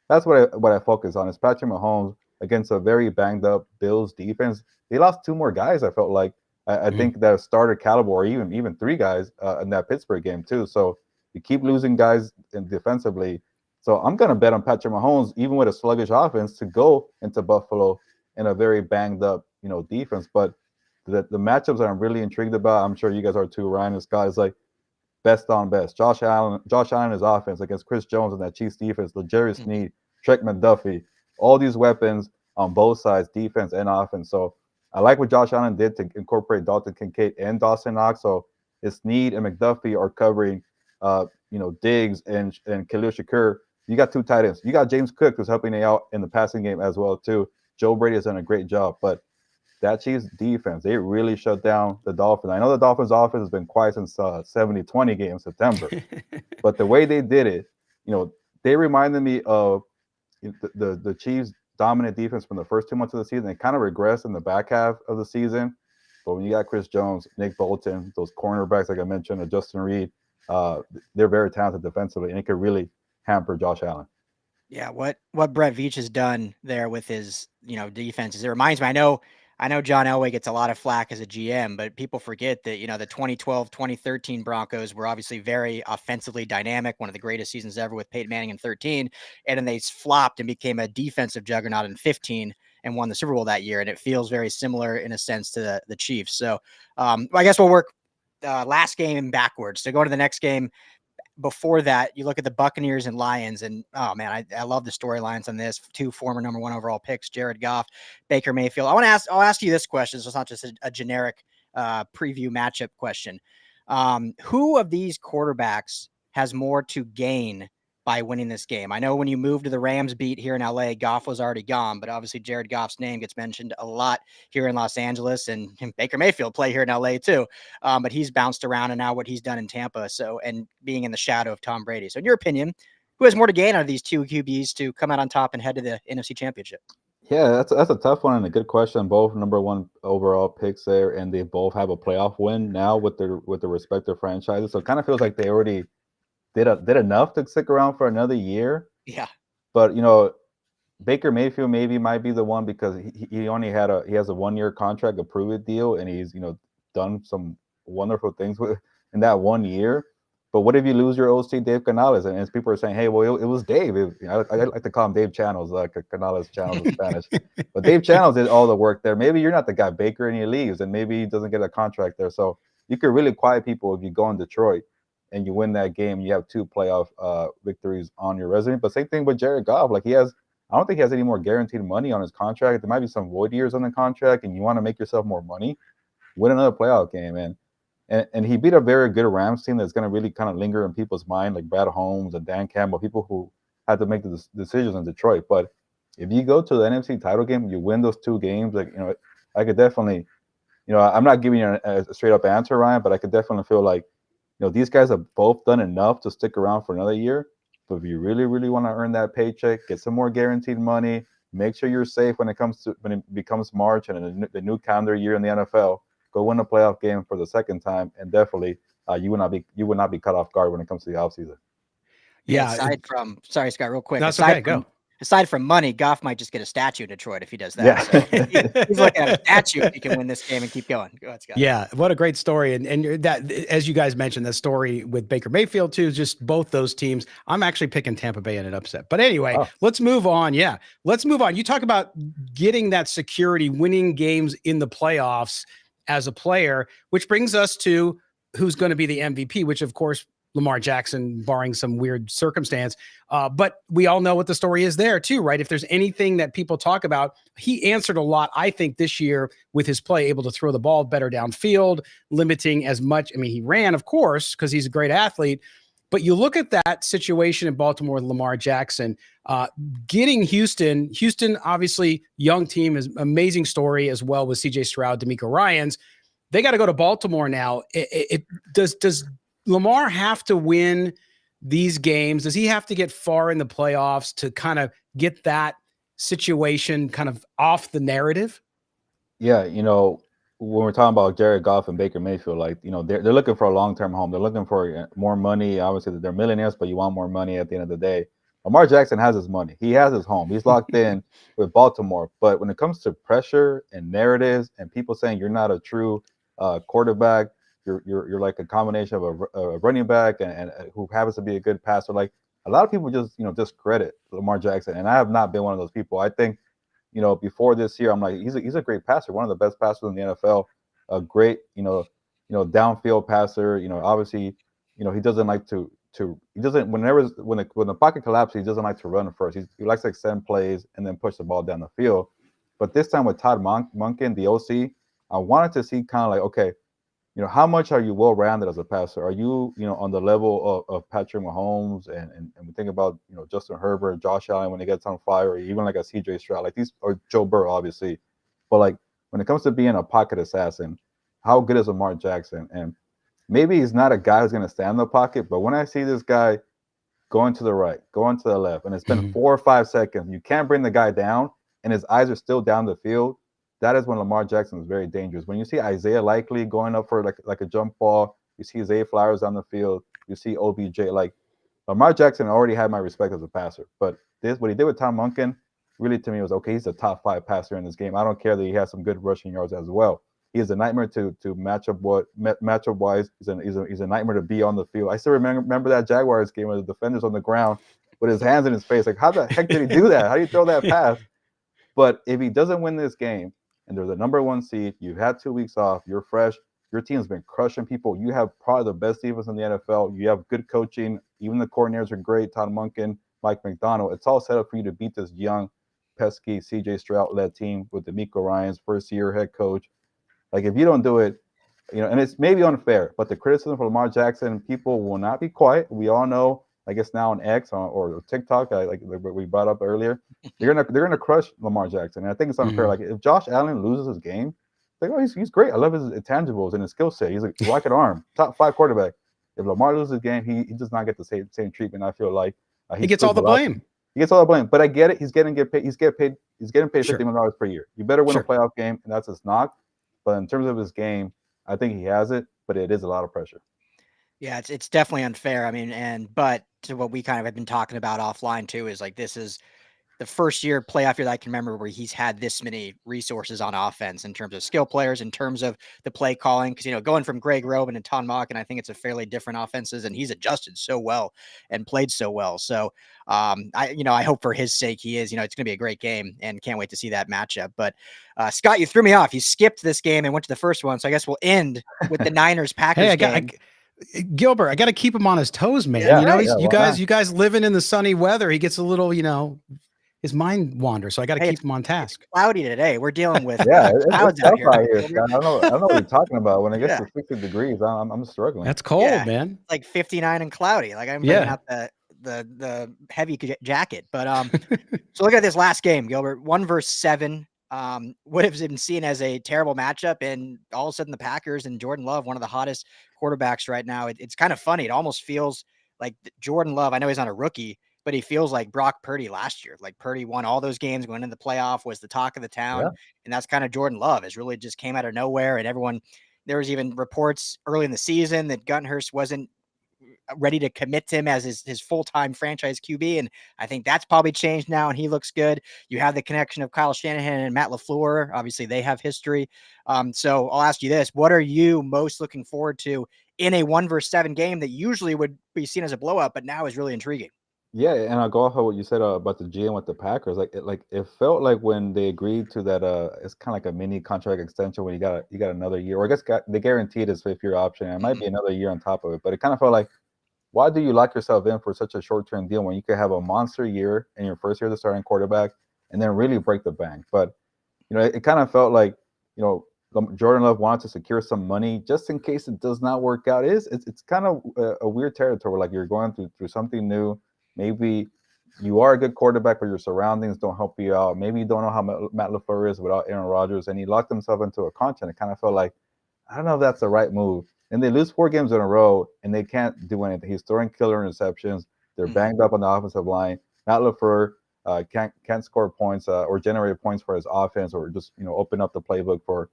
that's what I focus on is Patrick Mahomes against a very banged up Bills defense. They lost two more guys, I felt like. I think that starter caliber, or even three guys in that Pittsburgh game too. So you keep losing guys defensively. So I'm going to bet on Patrick Mahomes, even with a sluggish offense, to go into Buffalo in a very banged up, defense. But the matchups that I'm really intrigued about, I'm sure you guys are too, Ryan and Scott, is like best on best. Josh Allen, his offense against Chris Jones and that Chiefs defense, L'Jarius Sneed, Trek McDuffie, all these weapons on both sides, defense and offense. So I like what Josh Allen did to incorporate Dalton Kincaid and Dawson Knox. So if Sneed and McDuffie are covering, Diggs and Khalil Shakur, you got two tight ends. You got James Cook, who's helping you out in the passing game as well too. Joe Brady has done a great job, but that Chiefs defense, they really shut down the Dolphins. I know the Dolphins offense has been quiet since 70-20 game in September, but the way they did it, they reminded me of the Chiefs' dominant defense from the first 2 months of the season. They kind of regressed in the back half of the season, but when you got Chris Jones, Nick Bolton, those cornerbacks like I mentioned, and Justin Reed, they're very talented defensively, and it could really hamper Josh Allen. Yeah, what Brett Veach has done there with his defenses. It reminds me. I know I know John Elway gets a lot of flack as a GM, but people forget that, the 2012, 2013 Broncos were obviously very offensively dynamic, one of the greatest seasons ever with Peyton Manning in 13. And then they flopped and became a defensive juggernaut in 15 and won the Super Bowl that year. And it feels very similar in a sense to the Chiefs. So I guess we'll work last game backwards. So go to the next game. Before that, you look at the Buccaneers and Lions, and oh man, I love the storylines on this. 2 former number 1 overall picks, Jared Goff, Baker Mayfield. I'll ask you this question, so it's not just a generic preview matchup question. Who of these quarterbacks has more to gain by winning this game? I know when you moved to the Rams beat here in LA, Goff was already gone, but obviously Jared Goff's name gets mentioned a lot here in Los Angeles, and Baker Mayfield play here in LA too. But he's bounced around, and now what he's done in Tampa. So, and being in the shadow of Tom Brady. So in your opinion, who has more to gain out of these 2 QBs to come out on top and head to the NFC Championship? Yeah, that's a tough one and a good question. Both number 1 overall picks there, and they both have a playoff win now with their respective franchises. So it kind of feels like they already did enough to stick around for another year. Yeah. But Baker Mayfield might be the one because he has a 1-year contract, a prove-it deal, and he's done some wonderful things in that 1 year. But what if you lose your OC Dave Canales? And as people are saying, hey, well, it was Dave. I like to call him Dave Channels, like Canales Channels in Spanish. But Dave Channels did all the work there. Maybe you're not the guy, Baker, and he leaves, and maybe he doesn't get a contract there. So you could really quiet people if you go in Detroit and you win that game. You have 2 playoff victories on your resume. But same thing with Jared Goff. Like I don't think he has any more guaranteed money on his contract. There might be some void years on the contract, and you want to make yourself more money, win another playoff game, and he beat a very good Rams team that's going to really kind of linger in people's mind, like Brad Holmes and Dan Campbell, people who had to make the decisions in Detroit. But if you go to the NFC title game, you win those 2 games, I could definitely, I'm not giving you a straight up answer, Ryan, but I could definitely feel like, these guys have both done enough to stick around for another year. But if you really, really want to earn that paycheck, get some more guaranteed money, make sure you're safe when it becomes March and the new calendar year in the NFL. Go win a playoff game for the second time, and definitely you would not be caught off guard when it comes to the offseason. Yeah. Sorry, Scott, real quick. That's okay. Go. Aside from money, Goff might just get a statue in Detroit if he does that. Yeah. So he's looking at a statue if he can win this game and keep going. Go ahead, Scott. Yeah, what a great story. And that, as you guys mentioned, the story with Baker Mayfield too, just both those teams. I'm actually picking Tampa Bay in an upset. But anyway, Let's move on. Yeah, let's move on. You talk about getting that security, winning games in the playoffs as a player, which brings us to who's going to be the MVP, which of course, Lamar Jackson, barring some weird circumstance. But we all know what the story is there too, right? If there's anything that people talk about, he answered a lot, I think, this year with his play, able to throw the ball better downfield, limiting as much. I mean, he ran, of course, because he's a great athlete. But you look at that situation in Baltimore with Lamar Jackson, getting Houston, obviously, young team, is amazing story as well with CJ Stroud, DeMeco Ryans. They got to go to Baltimore now. Does Lamar have to win these games? Does he have to get far in the playoffs to kind of get that situation kind of off the narrative? Yeah, when we're talking about Jared Goff and Baker Mayfield, they're looking for a long-term home. They're looking for more money. Obviously, they're millionaires, but you want more money at the end of the day. Lamar Jackson has his money. He has his home. He's locked in with Baltimore. But when it comes to pressure and narratives and people saying you're not a true quarterback, you're like a combination of a running back and who happens to be a good passer. Like a lot of people just discredit Lamar Jackson, and I have not been one of those people. I think before this year, I'm like he's a great passer, one of the best passers in the NFL, a great downfield passer. Obviously he doesn't like to he doesn't when the pocket collapses, he doesn't like to run first. He likes to extend plays and then push the ball down the field. But this time with Todd Monken, the OC, I wanted to see kind of like, okay, how much are you well-rounded as a passer? Are you, on the level of Patrick Mahomes and we think about, Justin Herbert, Josh Allen when he gets on fire, or even like a CJ Stroud, like these, or Joe Burrow, obviously. But like when it comes to being a pocket assassin, how good is Lamar Jackson? And maybe he's not a guy who's going to stand in the pocket, but when I see this guy going to the right, going to the left, and it's been 4 or 5 seconds, you can't bring the guy down, and his eyes are still down the field. That is when Lamar Jackson is very dangerous. When you see Isaiah Likely going up for like a jump ball, you see Zay Flowers on the field, you see OBJ. Like Lamar Jackson already had my respect as a passer, but what he did with Tom Monken, really to me was, okay, he's a top 5 passer in this game. I don't care that he has some good rushing yards as well. He is a nightmare to match up wise. He's a nightmare to be on the field. I still remember that Jaguars game where the defender's on the ground with his hands in his face. Like, how the heck did he do that? How do you throw that pass? But if he doesn't win this game, and they're the number 1 seed, you've had 2 weeks off, you're fresh, your team's been crushing people. You have probably the best defense in the NFL. You have good coaching. Even the coordinators are great. Todd Monken, Mike McDonald. It's all set up for you to beat this young, pesky CJ Stroud-led team with DeMeco Ryans, first-year head coach. Like, if you don't do it, and it's maybe unfair, but the criticism for Lamar Jackson, people will not be quiet. We all know, I guess now on X or TikTok, like we brought up earlier, they're gonna crush Lamar Jackson. And I think it's unfair. Like, if Josh Allen loses his game, like, oh, he's great. I love his intangibles and his skill set. He's a rocket arm, top 5 quarterback. If Lamar loses his game, he does not get the same treatment. I feel like he gets all the blame. He gets all the blame, but I get it. He's getting paid. He's getting paid Sure. $50 million per year. You better win Sure. a playoff game, and that's his knock. But in terms of his game, I think he has it, but it is a lot of pressure. Yeah, it's definitely unfair. I mean, but to what we kind of have been talking about offline too, is like, this is the first playoff year that I can remember where he's had this many resources on offense in terms of skill players, in terms of the play calling. Because, going from Greg Roman and Ton Mock, and I think it's a fairly different offenses, and he's adjusted so well and played so well. So I hope for his sake he is. It's going to be a great game, and can't wait to see that matchup. But Scott, you threw me off. You skipped this game and went to the first one, so I guess we'll end with the Niners Packers game. Gilbert, I got to keep him on his toes, man. You guys living in the sunny weather, he gets a little, his mind wanders, so I got to keep him on task. It's cloudy today. We're dealing with clouds out here. I don't know what you're talking about. When it gets to 60 degrees, I'm struggling. That's cold, man. Like 59 and cloudy. Like, I'm bringing out the heavy jacket. But so look at this last game, Gilbert. 1 versus 7. Would have been seen as a terrible matchup, and all of a sudden the Packers and Jordan Love, one of the hottest quarterbacks right now. It's kind of funny. It almost feels like Jordan Love, I know he's not a rookie, but he feels like Brock Purdy last year. Like, Purdy won all those games, going into the playoff, was the talk of the town. And that's kind of Jordan Love. Is really just came out of nowhere. And there was even reports early in the season that Gunhurst wasn't ready to commit to him as his full-time franchise QB. And I think that's probably changed now, and he looks good. You have the connection of Kyle Shanahan and Matt LaFleur. Obviously they have history. So I'll ask you this. What are you most looking forward to in a 1 versus 7 game that usually would be seen as a blowout, but now is really intriguing? Yeah, and I'll go off of what you said about the GM with the Packers. It felt like when they agreed to that, it's kind of like a mini contract extension when you got another year, or I guess they guaranteed his 5th year option. And it might be another year on top of it, but it kind of felt like, why do you lock yourself in for such a short-term deal when you could have a monster year in your first year as a starting quarterback and then really break the bank? But it kind of felt like Jordan Love wanted to secure some money just in case it does not work out. It's kind of a weird territory. Like, you're going through something new. Maybe you are a good quarterback, but your surroundings don't help you out. Maybe you don't know how Matt LaFleur is without Aaron Rodgers, and he locked himself into a contract. It kind of felt like, I don't know if that's the right move. And they lose 4 games in a row, and they can't do anything. He's throwing killer interceptions. They're banged up on the offensive line. Matt LaFleur can't score points or generate points for his offense, or just open up the playbook for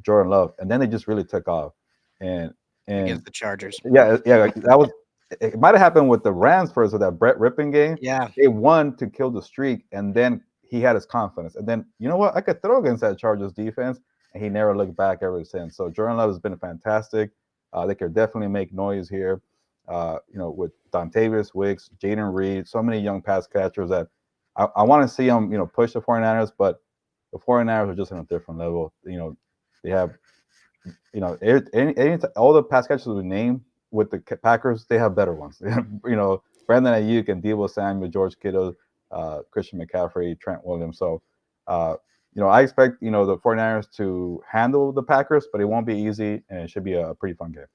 Jordan Love. And then they just really took off. And against the Chargers. Yeah, that was. It might have happened with the Rams first with that Brett Rippon game. Yeah. They won to kill the streak, and then he had his confidence. And then, you know what? I could throw against that Chargers defense, and he never looked back ever since. So Jordan Love has been fantastic. They could definitely make noise here, with Dontavius Wicks, Jaden Reed, so many young pass catchers that I want to see them, push the 49ers, but the 49ers are just on a different level. They have, all the pass catchers we name with the Packers, they have better ones. Brandon Ayuk and Deebo Samuel, George Kittle, Christian McCaffrey, Trent Williams. So, I expect, the 49ers to handle the Packers, but it won't be easy, and it should be a pretty fun game.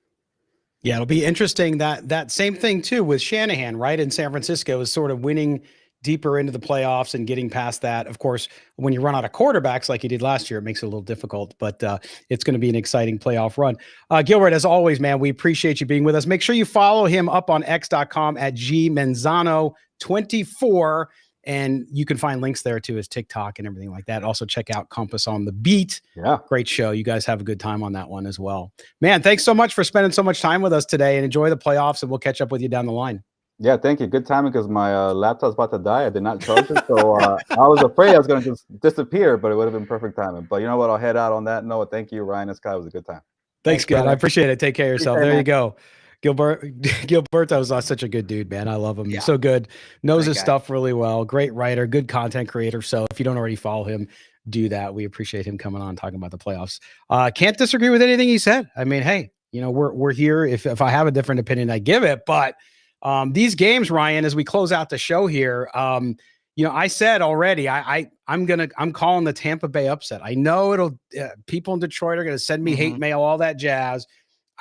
Yeah, it'll be interesting. That same thing too with Shanahan, right, in San Francisco, is sort of winning deeper into the playoffs and getting past that. Of course, when you run out of quarterbacks like you did last year, it makes it a little difficult, but it's going to be an exciting playoff run. Gilbert, as always, man, we appreciate you being with us. Make sure you follow him up on x.com at gmanzano24, and you can find links there to his TikTok and everything like that. Also check out Compass on the Beat. Yeah. Great show. You guys have a good time on that one as well. Man, thanks so much for spending so much time with us today, and enjoy the playoffs, and we'll catch up with you down the line. Yeah, thank you. Good timing because my laptop's about to die. I did not charge it, so I was afraid I was going to just disappear, but it would have been perfect timing. But you know what? I'll head out on that note. Thank you, Ryan and Sky. It was a good time. Thanks, kid. I brother. appreciate it. Take care of yourself. Appreciate it, There you man. go. Gilberto's such a good dude, man. I love him. Yeah. So good. Knows Great his guy. stuff really well. Great writer, good content creator. So if you don't already follow him, do that. We appreciate him coming on talking about the playoffs. Can't disagree with anything he said. I mean, hey, we're here. If I have a different opinion, I give it. But these games, Ryan, as we close out the show here, I said already, I'm calling the Tampa Bay upset. I know it'll people in Detroit are going to send me hate mail, all that jazz.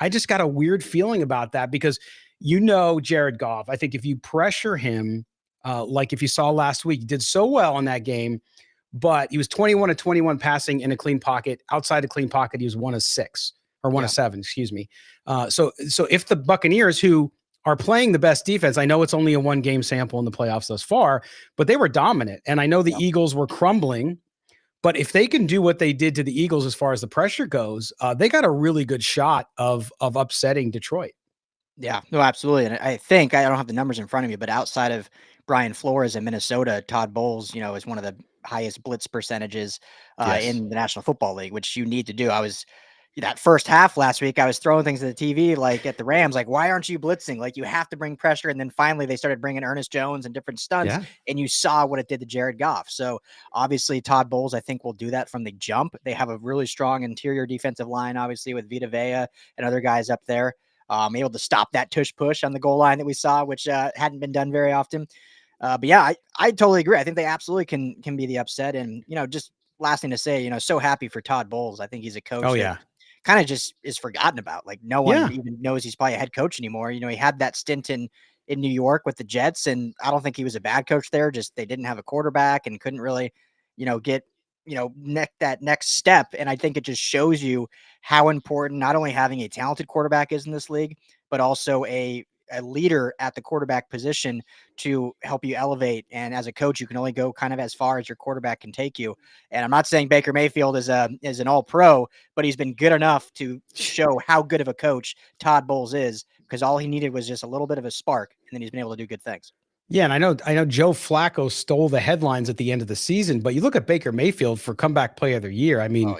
I just got a weird feeling about that because Jared Goff. I think if you pressure him, like if you saw last week, he did so well in that game, but he was 21 of 21 passing in a clean pocket. Outside the clean pocket, he was 1 of 6 or 1 of 7, excuse me. So if the Buccaneers, who are playing the best defense, I know it's only a 1-game sample in the playoffs thus far, but they were dominant. And I know the Eagles were crumbling, but if they can do what they did to the Eagles as far as the pressure goes, they got a really good shot of upsetting Detroit. Yeah, no, absolutely. And I think I don't have the numbers in front of me, but outside of Brian Flores in Minnesota, Todd Bowles, is one of the highest blitz percentages in the National Football League, which you need to do. That first half last week, I was throwing things at the TV, like at the Rams, like, why aren't you blitzing? Like, you have to bring pressure. And then finally they started bringing Ernest Jones and different stunts, and you saw what it did to Jared Goff. So obviously Todd Bowles, I think, will do that from the jump. They have a really strong interior defensive line, obviously, with Vita Vea and other guys up there. Able to stop that tush push on the goal line that we saw, which hadn't been done very often. But yeah, I totally agree. I think they absolutely can be the upset. And, just last thing to say, so happy for Todd Bowles. I think he's a coach that kind of just is forgotten about. Like, no one even knows he's probably a head coach anymore. He had that stint in New York with the Jets, and I don't think he was a bad coach there. Just they didn't have a quarterback and couldn't really, get that next step. And I think it just shows you how important not only having a talented quarterback is in this league, but also a leader at the quarterback position to help you elevate. And as a coach, you can only go kind of as far as your quarterback can take you. And I'm not saying Baker Mayfield is an all pro, but he's been good enough to show how good of a coach Todd Bowles is, because all he needed was just a little bit of a spark, and then he's been able to do good things. Yeah, and I know Joe Flacco stole the headlines at the end of the season, but you look at Baker Mayfield for comeback player of the year. I mean,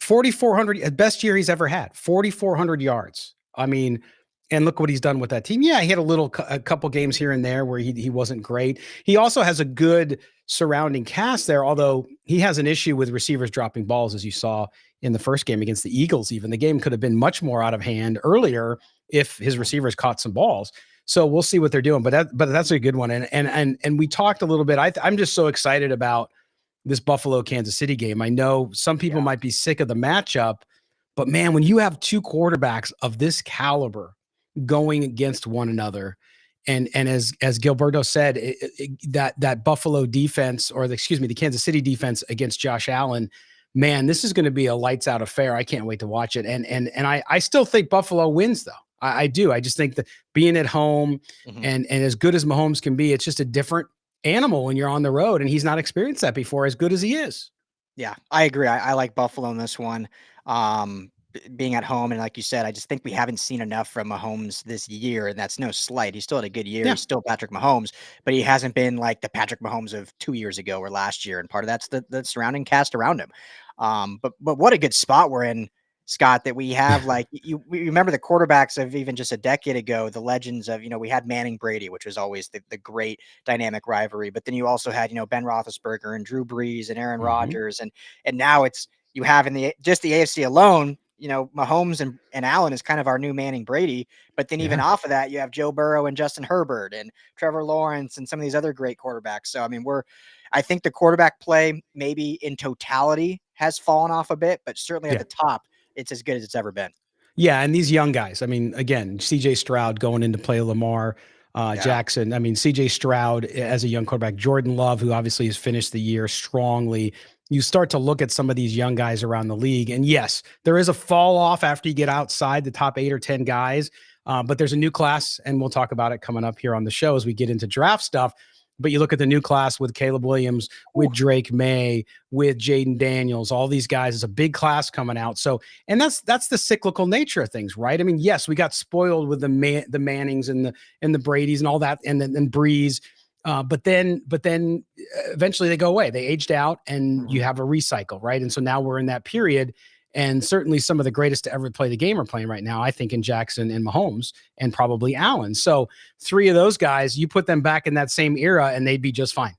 4,400, best year he's ever had, 4,400 yards. I mean, and look what he's done with that team. Yeah, he had a couple games here and there where he wasn't great. He also has a good surrounding cast there, although he has an issue with receivers dropping balls, as you saw in the first game against the Eagles. Even the game could have been much more out of hand earlier if his receivers caught some balls. So we'll see what they're doing, but that's a good one. And we talked a little bit. I'm just so excited about this Buffalo Kansas City game. I know some people might be sick of the matchup, but man, when you have two quarterbacks of this caliber going against one another, and as Gilberto said, that Buffalo defense, or the Kansas City defense against Josh Allen, man, this is going to be a lights out affair. I can't wait to watch it. And I still think Buffalo wins though. I do. I just think that being at home and as good as Mahomes can be, it's just a different animal when you're on the road, and he's not experienced that before as good as he is. Yeah, I agree. I like Buffalo in this one. Being at home, and like you said, I just think we haven't seen enough from Mahomes this year, and that's no slight. He's still had a good year. He's still Patrick Mahomes, but he hasn't been like the Patrick Mahomes of 2 years ago or last year, and part of that's the surrounding cast around him. But what a good spot we're in, Scott, that we have. Like, we remember the quarterbacks of even just a decade ago, the legends of, we had Manning Brady, which was always the great dynamic rivalry. But then you also had, Ben Roethlisberger and Drew Brees and Aaron Rodgers. And now you have in the AFC alone, Mahomes and Allen is kind of our new Manning Brady. But then even off of that, you have Joe Burrow and Justin Herbert and Trevor Lawrence and some of these other great quarterbacks. So, I mean, I think the quarterback play maybe in totality has fallen off a bit, but certainly at the top, it's as good as it's ever been. Yeah, and these young guys, I mean, again, CJ Stroud going into play Lamar Jackson. I mean, CJ Stroud as a young quarterback, Jordan Love, who obviously has finished the year strongly. You start to look at some of these young guys around the league, and yes, there is a fall off after you get outside the top 8 or 10 guys, but there's a new class, and we'll talk about it coming up here on the show as we get into draft stuff. But you look at the new class with Caleb Williams, with Drake May, with Jaden Daniels, all these guys. It's a big class coming out. So, and that's the cyclical nature of things, right? I mean, yes, we got spoiled with the Mannings and the Bradys and all that, and then Breeze. But then eventually they go away. They aged out, and you have a recycle, right? And so now we're in that period. And certainly some of the greatest to ever play the game are playing right now, I think, in Jackson and Mahomes and probably Allen. So 3 of those guys, you put them back in that same era and they'd be just fine.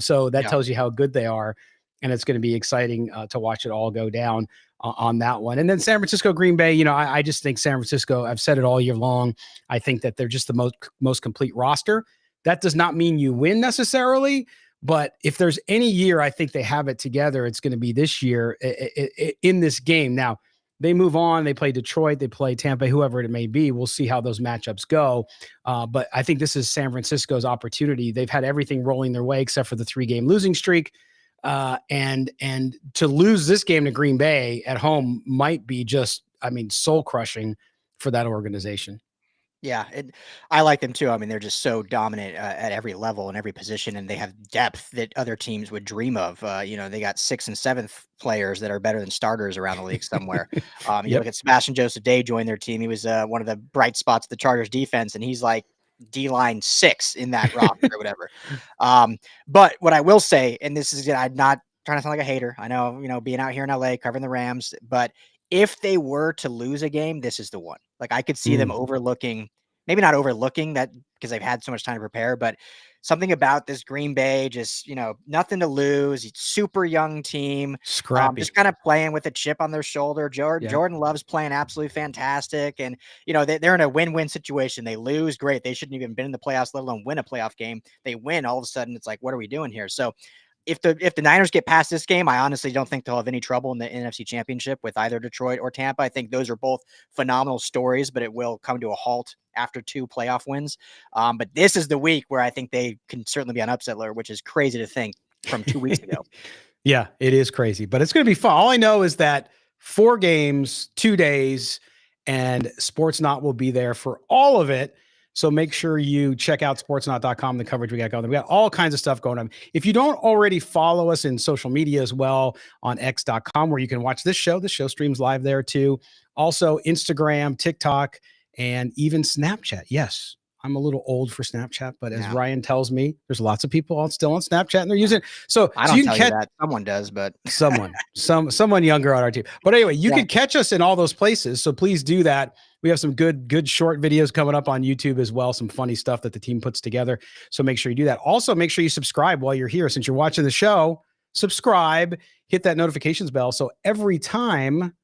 So that tells you how good they are. And it's going to be exciting to watch it all go down on that one. And then San Francisco, Green Bay, you know, I just think San Francisco, I've said it all year long. I think that they're just the most complete roster. That does not mean you win necessarily. But if there's any year I think they have it together, it's going to be this year in this game. Now, they move on. They play Detroit. They play Tampa, whoever it may be. We'll see how those matchups go. But I think this is San Francisco's opportunity. They've had everything rolling their way except for the 3-game losing streak. And to lose this game to Green Bay at home might be just, I mean, soul crushing for that organization. Yeah, I like them too. I mean, they're just so dominant at every level and every position, and they have depth that other teams would dream of. You know, they got 6th and 7th players that are better than starters around the league somewhere. You look at Sebastian Joseph Day joined their team. He was one of the bright spots of the Chargers defense, and he's like D-line 6 in that roster or whatever. But what I will say, and this is, I'm not trying to sound like a hater. I know, you know, being out here in LA covering the Rams, but if they were to lose a game, this is the one. Like I could see them overlooking, maybe not overlooking that because they've had so much time to prepare, but something about this Green Bay, just, you know, nothing to lose. It's super young team, Scrappy. just kind of playing with a chip on their shoulder. Jordan Love's playing absolutely fantastic. And, you know, they're in a win-win situation. They lose, great. They shouldn't even been in the playoffs, let alone win a playoff game. They win, all of a sudden it's like, what are we doing here? So if the Niners get past this game, I honestly don't think they'll have any trouble in the NFC Championship with either Detroit or Tampa. I think those are both phenomenal stories, but it will come to a halt after 2 playoff wins. But this is the week where I think they can certainly be on upset alert, which is crazy to think from 2 weeks ago. Yeah, it is crazy, but it's going to be fun. All I know is that 4 games, 2 days, and Sportsnaut will be there for all of it. So make sure you check out sportsnaut.com, the coverage we got going. We got all kinds of stuff going on. If you don't already follow us in social media as well on x.com, where you can watch this show streams live there too. Also Instagram, TikTok, and even Snapchat. Yes, I'm a little old for Snapchat, but as Ryan tells me, there's lots of people still on Snapchat and they're using it. So I don't you tell can you that. Someone does, but someone younger on our team. But anyway, you can catch us in all those places. So please do that. We have some good short videos coming up on YouTube as well. Some funny stuff that the team puts together. So make sure you do that. Also, make sure you subscribe while you're here. Since you're watching the show, subscribe, hit that notifications bell. So every time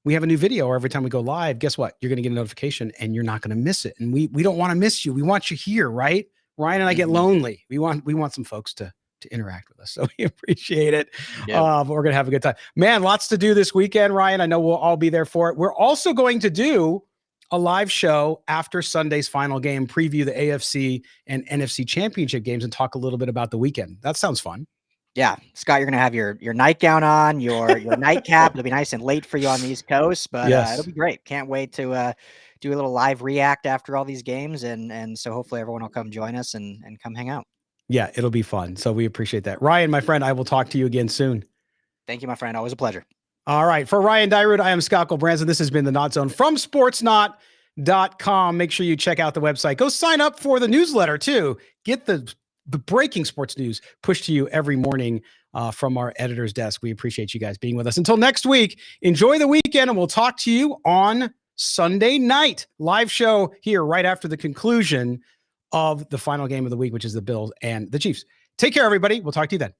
we have a new video or every time we go live, guess what? You're going to get a notification and you're not going to miss it. And we don't want to miss you. We want you here, right? Ryan and I get lonely. We want some folks to interact with us. So we appreciate it. But we're going to have a good time, man. Lots to do this weekend, Ryan. I know we'll all be there for it. We're also going to do a live show after Sunday's final game, preview the AFC and NFC championship games and talk a little bit about the weekend. That sounds fun. Yeah, Scott, you're going to have your nightgown on, your nightcap. It'll be nice and late for you on the East Coast, but it'll be great. Can't wait to do a little live react after all these games. And so hopefully everyone will come join us and come hang out. Yeah, it'll be fun. So we appreciate that. Ryan, my friend, I will talk to you again soon. Thank you, my friend. Always a pleasure. All right. For Ryan Dyrud, I am Scott Gulbransen. This has been the NautZone from Sportsnaut.com. Make sure you check out the website. Go sign up for the newsletter too. Get the breaking sports news pushed to you every morning from our editor's desk. We appreciate you guys being with us. Until next week, enjoy the weekend, and we'll talk to you on Sunday night. Live show here right after the conclusion of the final game of the week, which is the Bills and the Chiefs. Take care, everybody. We'll talk to you then.